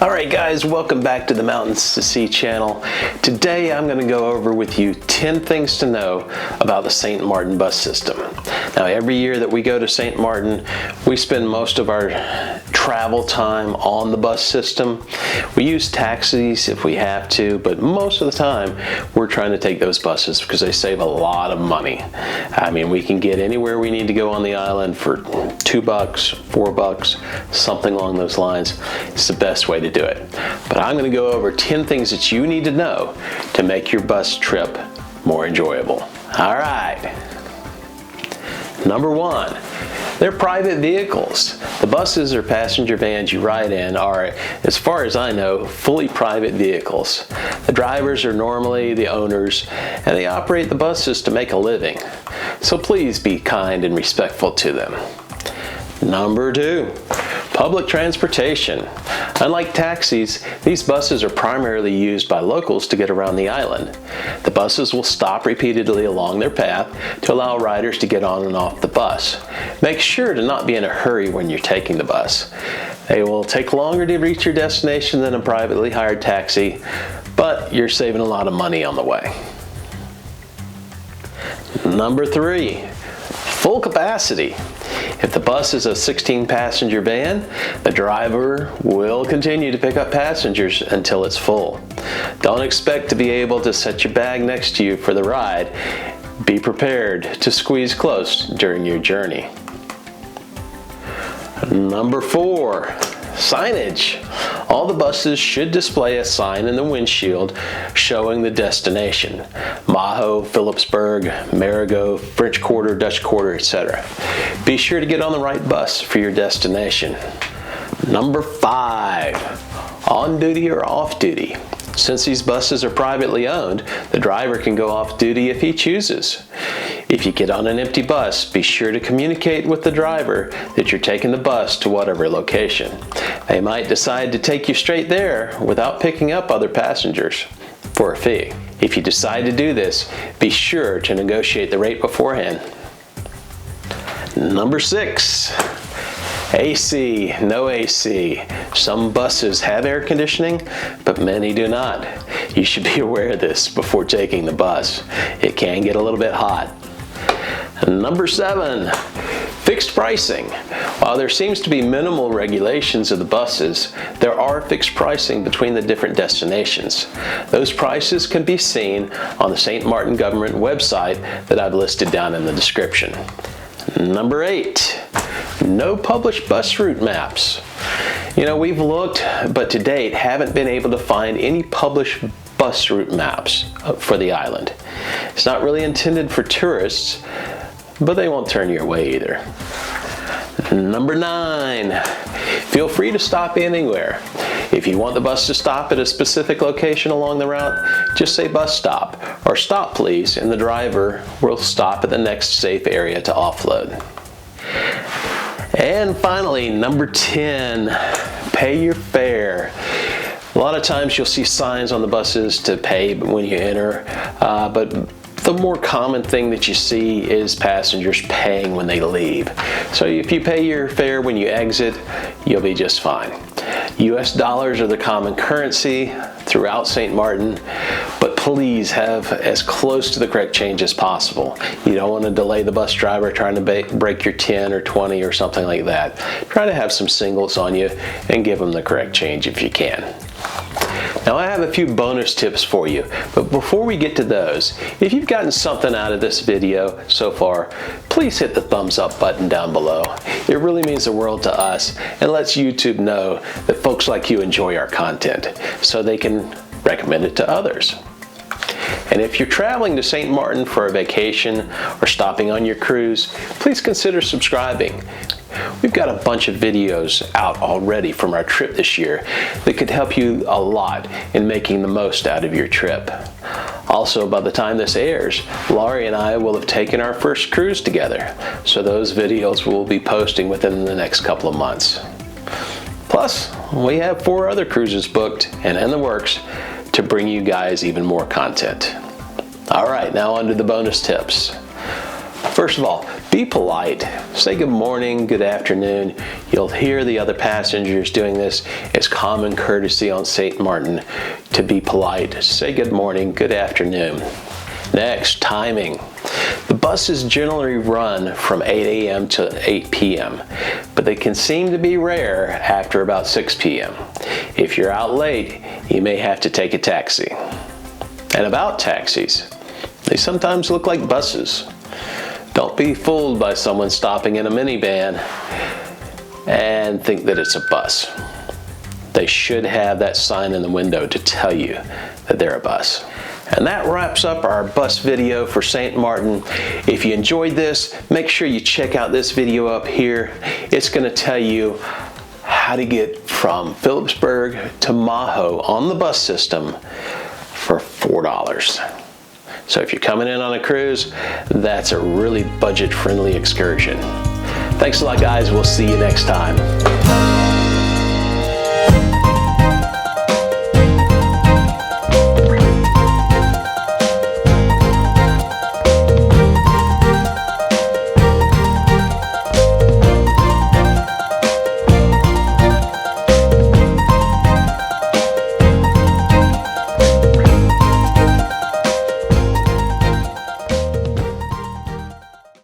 Alright guys, welcome back to the Mountains to Sea channel. Today I'm going to go over with you 10 things to know about the St. Maarten bus system. Now every year that we go to St. Maarten, we spend most of our travel time on the bus system. We use taxis if we have to, but most of the time we're trying to take those buses because they save a lot of money. I mean, we can get anywhere we need to go on the island for $2, $4, something along those lines. It's the best way to do it. But I'm going to go over 10 things that you need to know to make your bus trip more enjoyable. All right. Number one, they're private vehicles. The buses or passenger vans you ride in are, as far as I know, fully private vehicles. The drivers are normally the owners, and they operate the buses to make a living. So please be kind and respectful to them. Number two, public transportation. Unlike taxis, these buses are primarily used by locals to get around the island. The buses will stop repeatedly along their path to allow riders to get on and off the bus. Make sure to not be in a hurry when you're taking the bus. They will take longer to reach your destination than a privately hired taxi, but you're saving a lot of money on the way. Number three, full capacity. If the bus is a 16-passenger van, the driver will continue to pick up passengers until it's full. Don't expect to be able to set your bag next to you for the ride. Be prepared to squeeze close during your journey. Number four, signage. All the buses should display a sign in the windshield showing the destination. Maho, Phillipsburg, Marigot, French Quarter, Dutch Quarter, etc. Be sure to get on the right bus for your destination. Number five, on duty or off duty. Since these buses are privately owned, the driver can go off duty if he chooses. If you get on an empty bus, be sure to communicate with the driver that you're taking the bus to whatever location. They might decide to take you straight there without picking up other passengers for a fee. If you decide to do this, be sure to negotiate the rate beforehand. Number six, AC, no AC. Some buses have air conditioning, but many do not. You should be aware of this before taking the bus. It can get a little bit hot. Number seven, fixed pricing. While there seems to be minimal regulations of the buses, there are fixed pricing between the different destinations. Those prices can be seen on the St. Maarten government website that I've listed down in the description. Number eight, no published bus route maps. You know, we've looked, but to date haven't been able to find any published bus route maps for the island. It's not really intended for tourists, but they won't turn your way either. Number nine, feel free to stop anywhere. If you want the bus to stop at a specific location along the route, just say bus stop or stop please, and the driver will stop at the next safe area to offload. And finally, number 10, pay your fare. A lot of times you'll see signs on the buses to pay when you enter, but the more common thing that you see is passengers paying when they leave. So if you pay your fare when you exit, you'll be just fine. US dollars are the common currency throughout St. Maarten, but please have as close to the correct change as possible. You don't want to delay the bus driver trying to break your 10 or 20 or something like that. Try to have some singles on you and give them the correct change if you can. Now I have a few bonus tips for you, but before we get to those, if you've gotten something out of this video so far, please hit the thumbs up button down below. It really means the world to us and lets YouTube know that folks like you enjoy our content so they can recommend it to others. And if you're traveling to St. Maarten for a vacation or stopping on your cruise, please consider subscribing. We've got a bunch of videos out already from our trip this year that could help you a lot in making the most out of your trip. Also, by the time this airs, Laurie and I will have taken our first cruise together, so those videos we'll be posting within the next couple of months. Plus, we have 4 other cruises booked and in the works to bring you guys even more content. All right, now on to the bonus tips. First of all, be polite. Say good morning, good afternoon. You'll hear the other passengers doing this. It's common courtesy on St. Maarten to be polite. Say good morning, good afternoon. Next, timing. The buses generally run from 8 a.m. to 8 p.m., but they can seem to be rare after about 6 p.m. If you're out late, you may have to take a taxi. And about taxis, they sometimes look like buses. Don't be fooled by someone stopping in a minivan and think that it's a bus. They should have that sign in the window to tell you that they're a bus. And that wraps up our bus video for St. Maarten. If you enjoyed this, make sure you check out this video up here. It's going to tell you how to get from Phillipsburg to Maho on the bus system for $4. So if you're coming in on a cruise, that's a really budget-friendly excursion. Thanks a lot, guys. We'll see you next time.